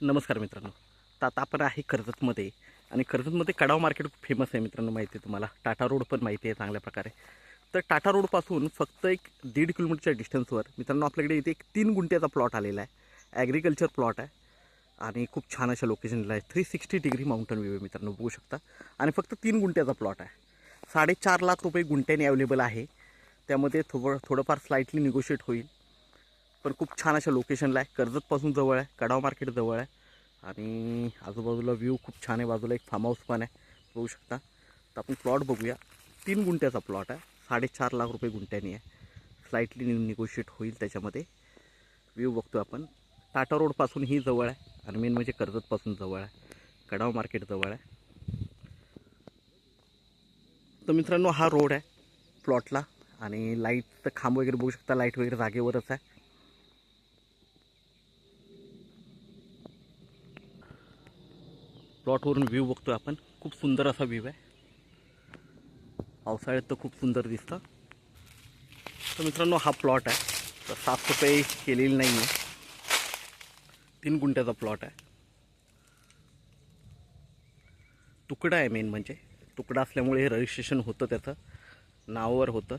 नमस्कार मित्रांनो. तर आता आपण आहे कर्जतमध्ये आणि कर्जतमध्ये कडाव मार्केट खूप फेमस आहे मित्रांनो. माहिती आहे तुम्हाला. टाटा रोड पण माहिती आहे चांगल्या प्रकारे. तर टाटा रोडपासून फक्त एक 1.5 किलोमीटरच्या डिस्टन्सवर मित्रांनो आपल्याकडे इथे एक 3 गुंठ्याचा प्लॉट आलेला आहे. ॲग्रिकल्चर प्लॉट आहे आणि खूप छान अशा लोकेशनला आहे. 360 डिग्री माउंटन व्ह्यू आहे मित्रांनो, बघू शकता. आणि फक्त 3 गुंठ्याचा प्लॉट आहे. 4.5 लाख रुपये गुंठ्याने अवेलेबल आहे. त्यामध्ये थोडंफार स्लाइटली निगोशिएट होईल. पण खूप छान अशा लोकेशनला आहे. कर्जतपासून जवळ आहे, कडाव मार्केट जवळ आहे आणि आजूबाजूला व्ह्यू खूप छान आहे. बाजूला एक फार्म हाऊस पण आहे, बघू शकता. तर आपण प्लॉट बघूया. 3 गुंठ्याचा प्लॉट आहे. 4.5 लाख रुपये गुंठ्यानी आहे. स्लाइटली निगोशिएट होईल त्याच्यामध्ये. व्ह्यू बघतो आपण. टाटा रोडपासून ही जवळ आहे आणि मेन म्हणजे कर्जतपासून जवळ आहे, कडाव मार्केट जवळ आहे. तर मित्रांनो हा रोड आहे प्लॉटला आणि लाईटचं खांब वगैरे बघू शकता. लाईट वगैरे जागेवरच आहे. प्लॉटवरून व्ह्यू बघतोय आपण. खूप सुंदर असा व्ह्यू आहे. पावसाळ्यात तर खूप सुंदर दिसतं. तर मित्रांनो हा प्लॉट आहे. तर साफसफाई केलेली नाही आहे. 3 गुंठ्याचा प्लॉट आहे. तुकडा आहे मेन म्हणजे. तुकडा असल्यामुळे हे रजिस्ट्रेशन होतं, त्याचं नावावर होतं.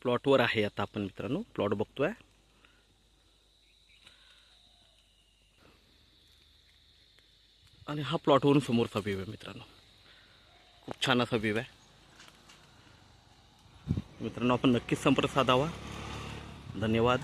प्लॉटवर आहे आता आपण मित्रांनो. प्लॉट बघतोय आणि हा प्लॉटवरून समोरचा व्ह्यू आहे मित्रांनो. खूप छान असा व्ह्यू आहे मित्रांनो. आपण नक्कीच संपर्क साधावा. धन्यवाद.